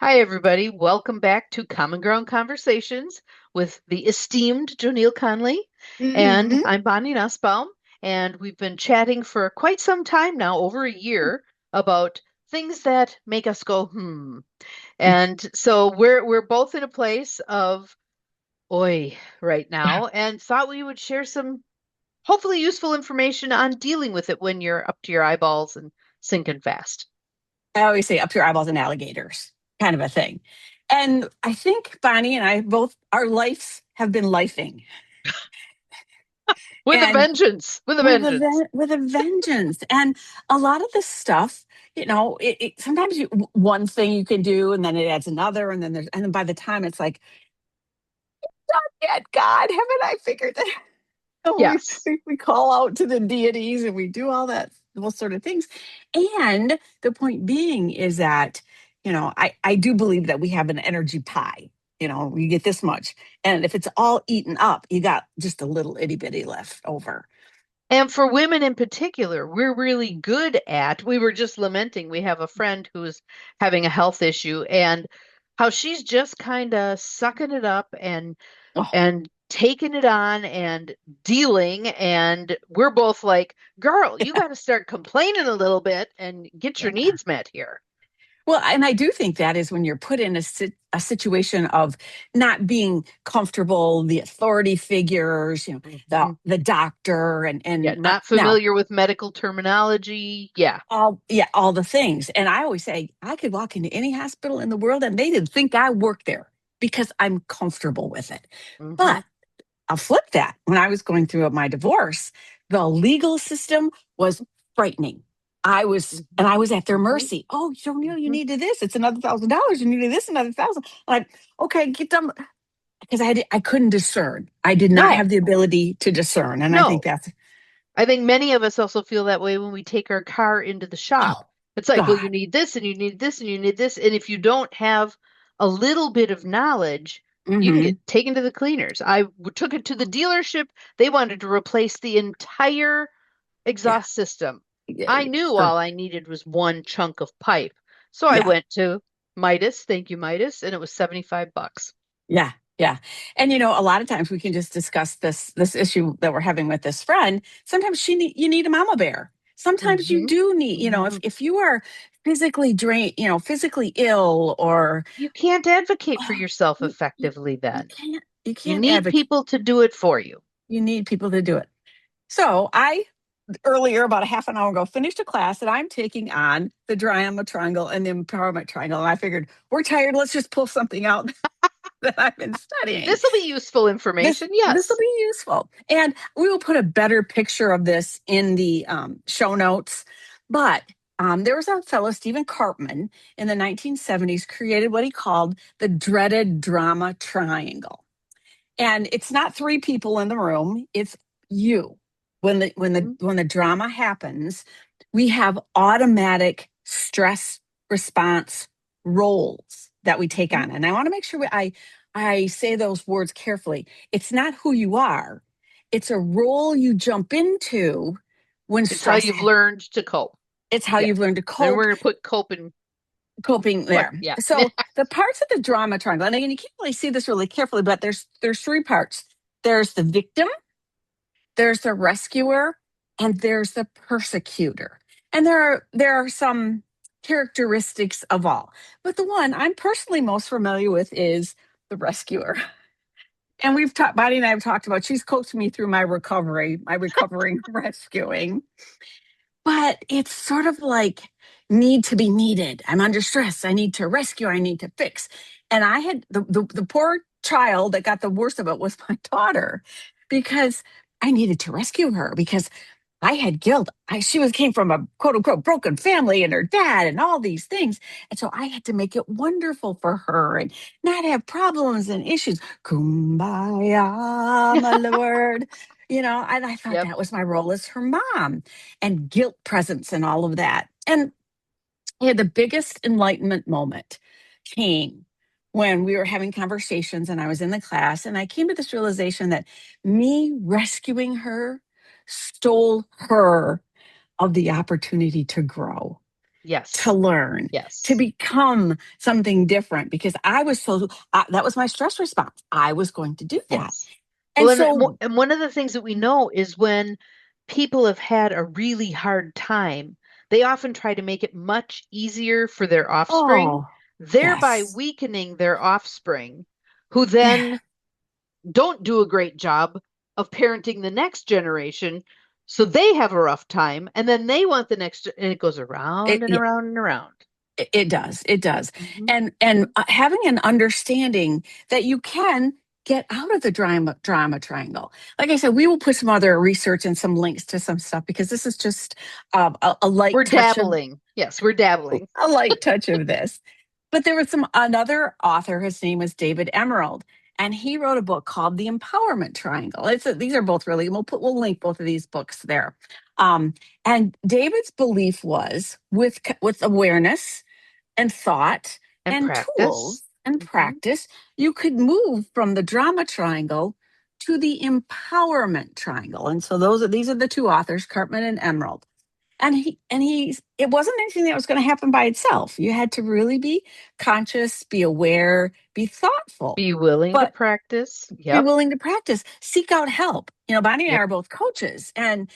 Hi, everybody. Welcome back to Common Ground Conversations with the esteemed JoNeil Conley. And Hmm. I'm Bonnie Nussbaum. And we've been chatting for quite some time now, over a year, about things that make us go, hmm. And so we're both in a place of oi right now and thought we would share some hopefully useful information on dealing with it when you're up to your eyeballs and sinking fast. I always say up to your eyeballs in alligators, kind of a thing. And I think Bonnie and I both, our lives have been lifing With a and vengeance, with a vengeance. with a vengeance. And a lot of this stuff, sometimes one thing you can do and then it adds another. And then by the time it's like, not yet, God, haven't I figured that? So Yes. we call out to the deities and we do all that, those sort of things. And the point being is that, I do believe that we have an energy pie. We get this much. And if it's all eaten up, you got just a little itty bitty left over. And for women in particular, we're really good at, we were just lamenting, we have a friend who's having a health issue and how she's just kind of sucking it up Oh, and taking it on and dealing. And we're both like, girl, you got to start complaining a little bit and get your yeah. needs met here. Well, and I do think that is when you're put in a situation of not being comfortable, the authority figures, Mhm. the doctor, Yeah, and not now familiar with medical terminology. Yeah. all the things. And I always say I could walk into any hospital in the world and they didn't think I worked there because I'm comfortable with it. Hmm. But I'll flip that. When I was going through my divorce, the legal system was frightening. And Hmm. I was at their Hmm. mercy. Oh, you Hmm. needed this. It's another $1,000. You needed this, another thousand. Like, okay, get them. Because I couldn't discern. I did not No, have the ability to discern. And I think no. that's, I think many of us also feel that way when we take our car into the shop. oh, It's like, well, you God. need this and you need this and you need this. And if you don't have a little bit of knowledge, you can Hmm. get taken to the cleaners. Took it to the dealership. They wanted to replace the entire Yeah. exhaust system. Yeah. I knew For, all I needed was one chunk of pipe. So I yeah. went to Midas, thank you, Midas, and it was 75 bucks. Yeah, yeah. And a lot of times we can just discuss this issue that we're having with this friend. Sometimes you need a mama bear. Sometimes you Hmm. do need, Hmm. if you are physically drained, physically ill or You can't advocate for oh, yourself you, you, effectively then. you You can't need advocate. people to do it for you. You need people to do it. So I earlier, about a half an hour ago, finished a class that I'm taking on the drama triangle and the empowerment triangle. And I figured we're tired. Let's just pull something out that I've been studying. This will be useful information. This will Yes. be useful, and we will put a better picture of this in the show notes. But there was a fellow, Stephen Karpman, in the 1970s, created what he called the dreaded drama triangle. And it's not three people in the room; it's you. Mhm. When the drama happens, we have automatic stress response roles that we take Mhm. on. And I want to make sure I say those words carefully. It's not who you are. It's a role you jump into when It's how you've learned to cope. it's how Yeah. you've learned to And cope, we're going to put cope in coping what? there. Yeah. So the parts of the drama triangle, and again, you can't really see this really carefully, but there's three parts. There's the victim, there's the rescuer, and there's the persecutor. And there are some characteristics of all. But the one I'm personally most familiar with is the rescuer. And we've talked, Bonnie and I have talked about, she's coached me through my recovery, my recovering rescuing. But it's sort of like need to be needed. I'm under stress. I need to rescue. I need to fix. And I had the poor child that got the worst of it was my daughter because I needed to rescue her because I had guilt. She was came from a quote unquote broken family and her dad and all these things. And so I had to make it wonderful for her and not have problems and issues. Kumbaya, my lord. And I thought Yep. that was my role as her mom and guilt presence and all of that. And yeah, the biggest enlightenment moment came when we were having conversations and I was in the class and I came to this realization that me rescuing her stole her of the opportunity to grow. to Yes. learn, to Yes. become something different, because I was so, that was my stress response. I was going to do that. Yes. Well, And so, and one of the things that we know is when people have had a really hard time, they often try to make it much easier for their offspring, oh, thereby yes. weakening their offspring, who Yeah. then don't do a great job of parenting the next generation. So they have a rough time, and then they want the next, and it goes around and Yeah, around and around. it does. It does. Hmm. And having an understanding that you can get out of the drama triangle. Like I said, we will put some other research and some links to some stuff, because this is just a light We're touch of dabbling. Yes, we're dabbling. this. But there was another author. His name was David Emerald, and he wrote a book called The Empowerment Triangle. These are both really. We'll link both of these books there. Um, and David's belief was, with awareness and thought And and practice. tools and Hmm. practice, you could move from the drama triangle to the empowerment triangle. And so these are the two authors, Cartman and Emerald. And he's it wasn't anything that was going to happen by itself. You had to really be conscious, be aware, be thoughtful, Be willing to but practice. be Yep. willing to practice, seek out help. Bonnie and I Yep. are both coaches, and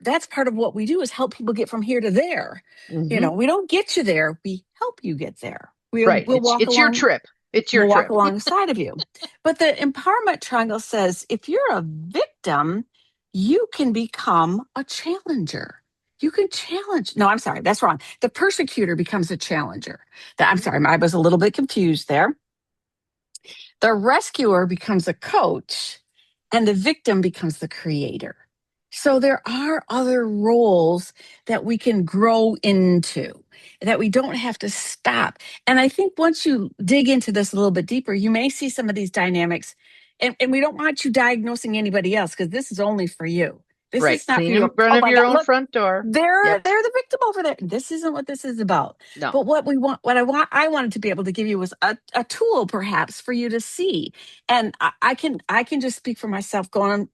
that's part of what we do, is help people get from here to there. Hmm. We don't get you there, we help you get there. Right. We'll walk It's your along, trip. It's your we'll walk trip. alongside of you. But the empowerment triangle says, if you're a victim, you can become a challenger. You can challenge. No, I'm sorry, that's wrong. The persecutor becomes a challenger. I'm Mhm. sorry, I was a little bit confused there. The rescuer becomes a coach, and the victim becomes the creator. So there are other roles that we can grow into, that we don't have to stop. And I think once you dig into this a little bit deeper, you may see some of these dynamics. And we don't want you diagnosing anybody else, because this is only for you. This Right. is not for Clean in you. front Oh of my your God, own look, front door. they're Yep. they're the victim over there. This isn't what this is about. No. But I wanted to be able to give you was a tool, perhaps, for you to see. And I can just speak for myself. Going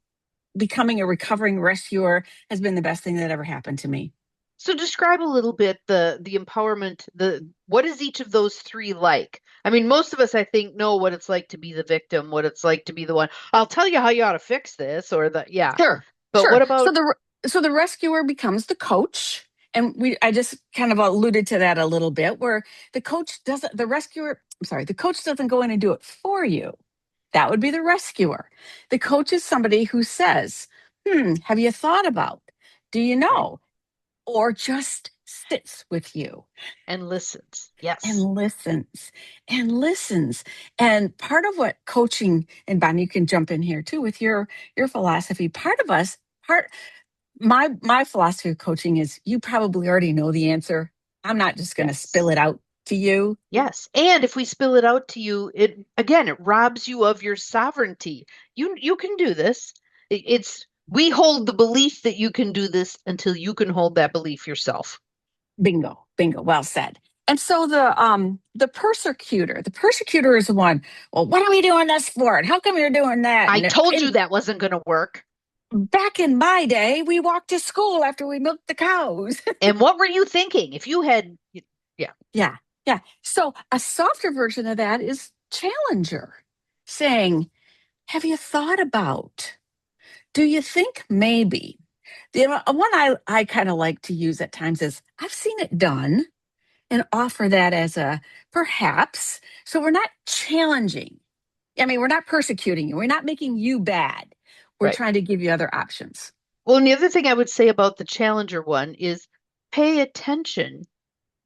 Becoming a recovering rescuer has been the best thing that ever happened to me. So describe a little bit the empowerment, the what is each of those three like? I mean, most of us, I think, know what it's like to be the victim, what it's like to be the one. I'll tell you how you ought to fix this, or the yeah. Sure, But what sure. about So the rescuer becomes the coach, and I just kind of alluded to that a little bit, where the coach doesn't go in and do it for you. That would be the rescuer. The coach is somebody who says, have you thought about? Do you right, know? Or just sits with you and listens? and Yes, listens and listens. And part of what coaching, and Bonnie, you can jump in here too with your philosophy. Part my philosophy of coaching is, you probably already know the answer. I'm not just going to yes, spill it out to you. yes. And if we spill it out to you, it again, it robs you of your sovereignty. You can do this. It's we hold the belief that you can do this until you can hold that belief yourself. Bingo, bingo, well said. And so the persecutor is the one. Well, what are we doing this for? And how come you're doing that? I And told you that wasn't going to work. back in my day, we walked to school after we milked the cows. And what were you thinking? If you had, yeah, Yeah, yeah. So a softer version of that is challenger, saying, "Have you thought about? Do you think maybe?" The one I kind of like to use at times is, "I've seen it done," and offer that as a perhaps. So we're not challenging. I mean, we're not persecuting you. We're not making you bad. We're right. trying to give you other options. Well, and the other thing I would say about the challenger one is pay attention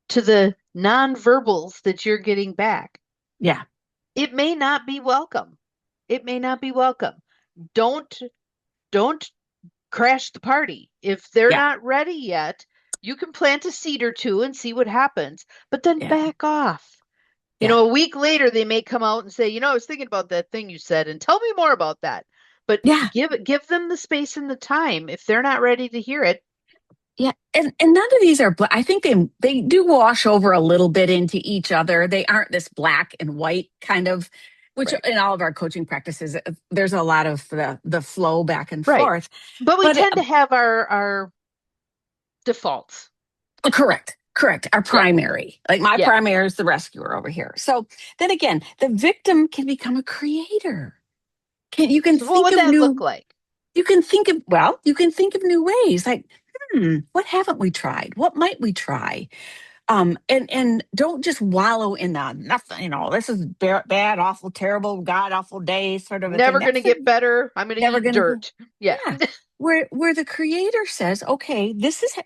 to the nonverbals that you're getting back. Yeah, It may not be welcome. It may not be welcome. Don't don't crash the party. If they're yeah, not ready yet, you can plant a seed or two and see what happens, but then yeah, back off. yeah, A week later they may come out and say, I was thinking about that thing you said and tell me more about that. But yeah. give them the space and the time. If they're not ready to hear it, Yeah, and none of these are. I think they do wash over a little bit into each other. They aren't this black and white kind of, which right. in all of our coaching practices, there's a lot of the flow back and Right. forth. But we But tend to have our defaults. correct, Correct. Our Yeah. primary. Like my Yeah. primary is the rescuer over here. So then again, the victim can become a creator. You can So what think would of that look new, like? you can think of, well, you can think of new ways. Like, what haven't we tried? What might we try? And don't just wallow in the nothing, this is bad, awful, terrible, god awful day sort of a thing. Never going to That's get better. I'm going to never eat gonna go. dirt. Yeah. Yeah. Where the creator says, okay,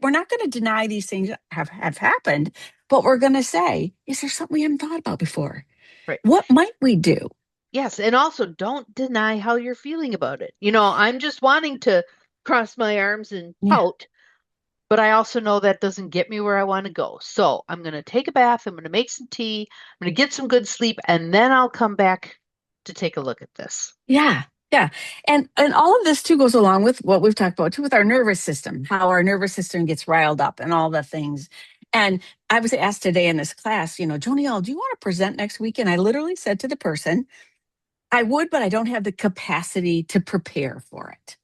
we're not gonna deny these things have happened, but we're gonna say, is there something we haven't thought about before? Right. What might we do? Yes. And also don't deny how you're feeling about it. I'm just wanting to cross my arms and Yeah. pout, but I also know that doesn't get me where I want to go. So I'm going to take a bath. I'm going to make some tea. I'm going to get some good sleep, and then I'll come back to take a look at this. Yeah. Yeah. And all of this too goes along with what we've talked about too with our nervous system, how our nervous system gets riled up and all the things. And I was asked today in this class, JoNeil, do you want to present next week? And I literally said to the person, I would, but I don't have the capacity to prepare for it.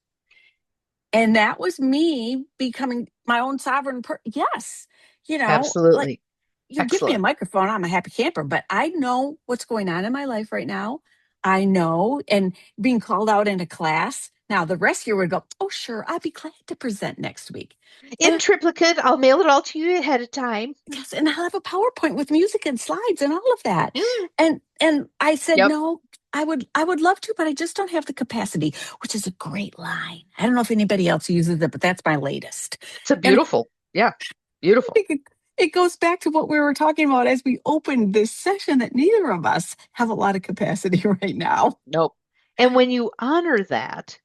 And that was me becoming my own sovereign yes, like Absolutely. you give me a Excellent. microphone, I'm a happy camper, but I know what's going on in my life right now. I know, and being called out in a class, now the rescuer would go, oh sure, I'd be glad to present next week. In And triplicate, I'll mail it all to you ahead of time. yes, and I'll have a PowerPoint with music and slides and all of that. Mm, And I said, yep. no, I would love to, but I just don't have the capacity, which is a great line. I don't know if anybody else uses it, but that's my latest. It's a And beautiful. Yeah. I Beautiful. think it goes back to what we were talking about as we opened this session that neither of us have a lot of capacity right now. Nope. And when you honor that,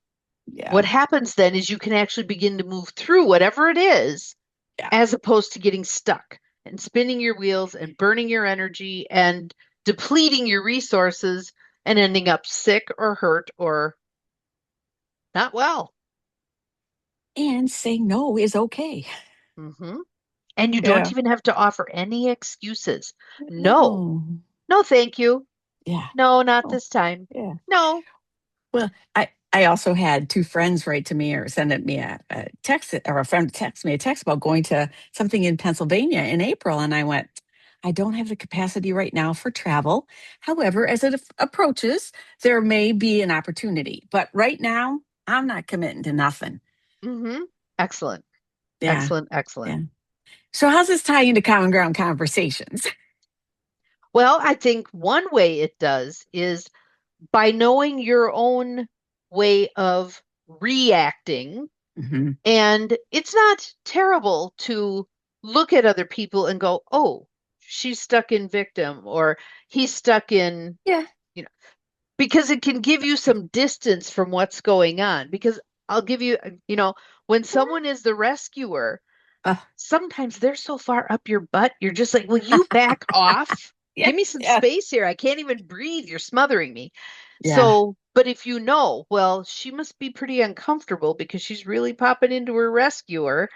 what Yeah. happens then is you can actually begin to move through whatever it is Yeah. as opposed to getting stuck and spinning your wheels and burning your energy and depleting your resources and ending up sick or hurt or not well. And saying no is okay. Hmm. And you don't Yeah. even have to offer any excuses. No, No. no, thank you. Yeah. No, not Oh, this time. yeah. No. Well, I also had two friends write to me or send me a text, or a friend text me a text about going to something in Pennsylvania in April. And I went, I don't have the capacity right now for travel. However, as it approaches, there may be an opportunity. But right now, I'm not committing to nothing. Hmm. Excellent. Yeah. Excellent. Excellent. Yeah. So how's this tie into common ground conversations? Well, I think one way it does is by knowing your own way of reacting. Hmm. And it's not terrible to look at other people and go, oh, she's stuck in victim or he's stuck in, Yeah. you know, because it can give you some distance from what's going on. Because I'll give you, when someone is the rescuer, Uh, sometimes they're so far up your butt, you're just like, will you back off? yeah. Give me some Yeah. space here. I can't even breathe. You're smothering me. Yeah. So, but if you know, well, she must be pretty uncomfortable because she's really popping into her rescuer.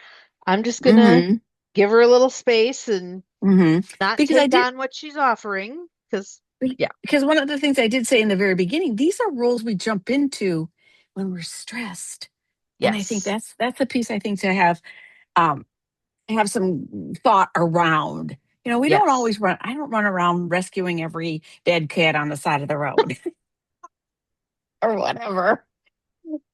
I'm just gonna Hmm. give her a little space and Hmm. not Because I take did, on what she's offering. Because, yeah, because one of the things I did say in the very beginning, these are roles we jump into when we're stressed. And I think yes, that's the piece I think to um have some thought around. We don't yes, always run, I don't run around rescuing every dead cat on the side of the road or whatever.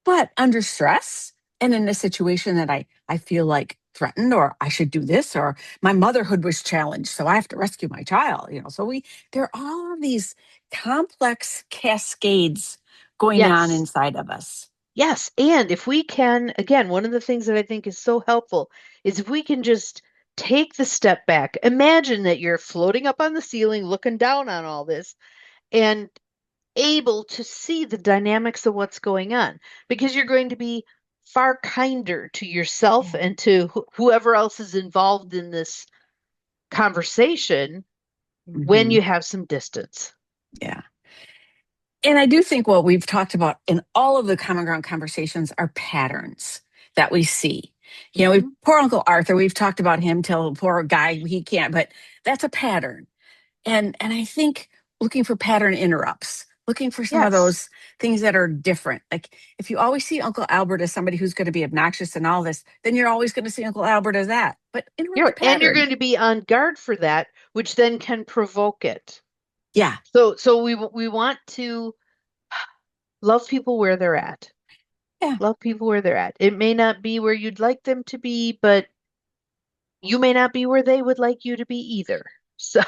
But under stress and in a situation that I feel like threatened, or I should do this, or my motherhood was challenged, so I have to rescue my child. So there are all of these complex cascades going on yes, inside of us. yes. And if we can, again, one of the things that I think is so helpful is if we can just take the step back. Imagine that you're floating up on the ceiling, looking down on all this, and able to see the dynamics of what's going on because you're going to be far kinder to yourself Yeah. and to whoever else is involved in this conversation when Hmm. you have some distance. Yeah. And I do think what we've talked about in all of the common ground conversations are patterns that we see. Hmm. Poor Uncle Arthur, we've talked about him till poor guy, he can't, but that's a pattern. And I think looking for pattern interrupts. looking for some of Yes. those things that are different. Like if you always see Uncle Albert as somebody who's going to be obnoxious and all this, then you're always going to see Uncle Albert as that. But interrupt the And you're pattern. going to be on guard for that, which then can provoke it. Yeah. So we want to love people where they're at. Yeah. Love people where they're at. It may not be where you'd like them to be, but you may not be where they would like you to be either. So,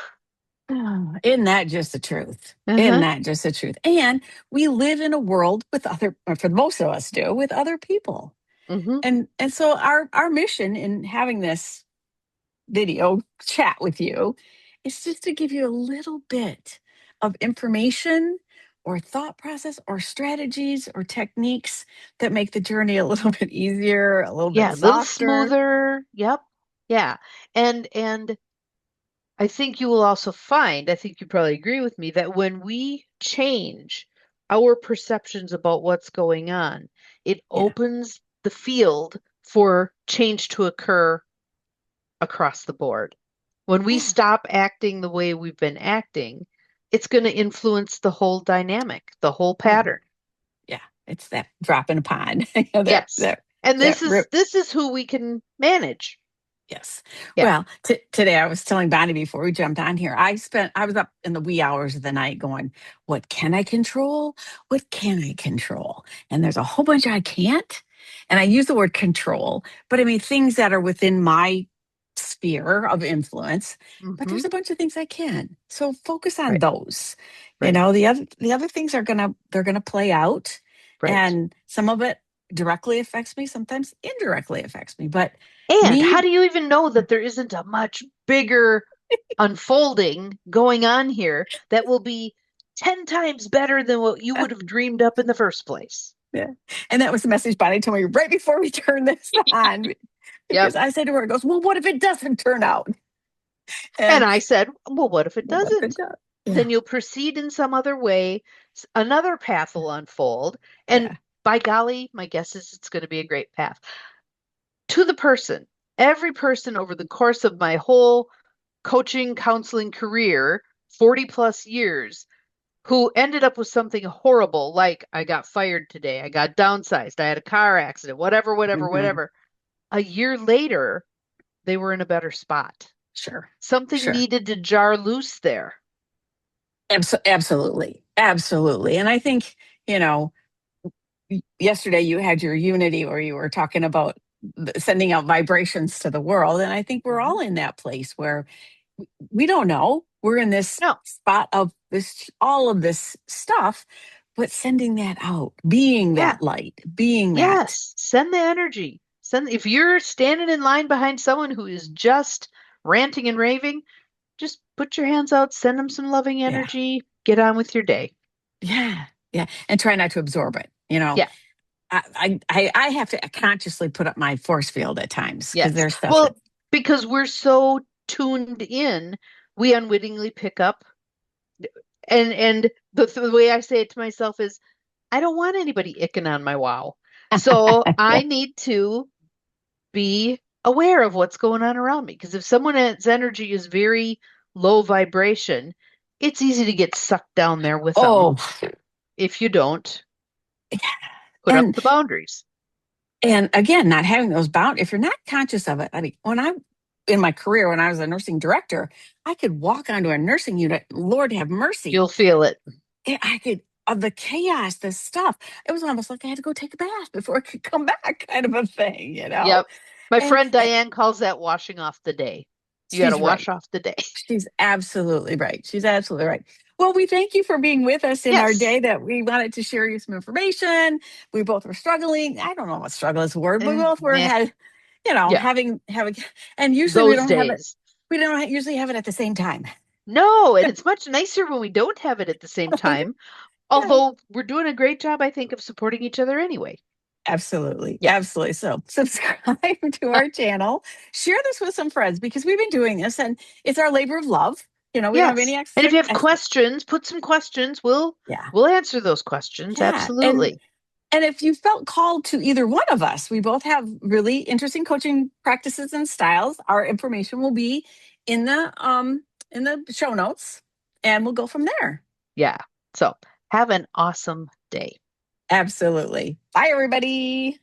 Oh, isn't that just the truth? Isn't uh-huh. that just the truth? And we live in a world with other, or for most of us do, with other people. Hmm. And so our mission in having this video chat with you is just to give you a little bit of information or thought process or strategies or techniques that make the journey a little bit easier, a little bit Yeah, a little softer. smoother. Yep. Yeah. And I think you will also find, I think you probably agree with me, that when we change our perceptions about what's going on, it Yeah. opens the field for change to occur across the board. When we Yeah. stop acting the way we've been acting, it's going to influence the whole dynamic, the whole Oh, pattern. yeah. It's that drop in a pond. that Yes. that And that rip. this is who we can manage. Yes. Yeah. Well, today I was telling Bonnie before we jumped on here, I was up in the wee hours of the night going, what can I control? What can I control? And there's a whole bunch I can't. And I use the word control, but I mean things that are within my sphere of influence, but Hmm. there's a bunch of things I can. So focus on Right. those. Right. The other things are they're gonna play out. Right. And some of it directly affects me, sometimes indirectly affects me. But And how me do you even know that there isn't a much bigger unfolding going on here that will be 10 times better than what you would have dreamed up in the first place? Yeah. And that was the message Bonnie told me right before we turned this on. Yep. Because I said to her, it goes, well, what if it doesn't turn out? And And I said, well, what if it well, what if it doesn't? does? Yeah. Then you'll proceed in some other way, another path will unfold. And Yeah. by golly, my guess is it's going to be a great path. To the person, every person over the course of my whole coaching, counseling career, 40 plus years, who ended up with something horrible, like I got fired today, I got downsized, I had a car accident, whatever, whatever, Hmm. whatever. A year later, they were in a better spot. Sure. Something Sure. needed to jar loose there. Absolutely. Absolutely. And I think, you know, yesterday you had your unity where you were talking about sending out vibrations to the world. And I think we're Hmm. all in that place where we don't know. We're in this No, spot of this, all of this stuff, but sending that out, being yeah, that light, being that, yes, send the energy. Send if you're standing in line behind someone who is just ranting and raving, just put your hands out, send them some loving yeah, energy, get on with your day. yeah, yeah, and try not to absorb it. Yeah, I have to consciously put up my force field at times because yes. there's stuff that, Well, because we're so tuned in, we unwittingly pick up and the way I say it to myself is I don't want anybody icking on my wow. So I need to be aware of what's going on around me. Because if someone's energy is very low vibration, it's easy to get sucked down there with them oh, if you don't put up and the boundaries. and again, not having those bound. If you're not conscious of it, I mean, when I in my career when I was a nursing director, I could walk onto a nursing unit. Lord have mercy, You'll feel it. I could of the chaos, the stuff. It was almost like I had to go take a bath before I could come back, kind of a thing, you know. Yep. My And, friend and Diane calls that washing off the day. You got to she's right. wash off the day. She's absolutely right. She's absolutely right. Well, we thank you for being with us in our Yes. day that we wanted to share you some information. We both were struggling. I don't know what struggle is a word, but we both were Meh. had, you know, Yeah. having, and usually Those days. we don't usually have it at the same time. No, and it's much nicer when we don't have it at the same time. Yeah. Although we're doing a great job, I think, of supporting each other anyway. Absolutely. Yeah. Absolutely. So subscribe to our channel, share this with some friends because we've been doing this and it's our labor of love. You know, we don't have any Yes. And if extra, you have questions, put some questions. yeah. We'll answer those questions. Yeah. Absolutely. And if you felt called to either one of us, we both have really interesting coaching practices and styles. Our information will be in the show notes and we'll go from there. Yeah. So Have an awesome day. Absolutely. Bye, everybody.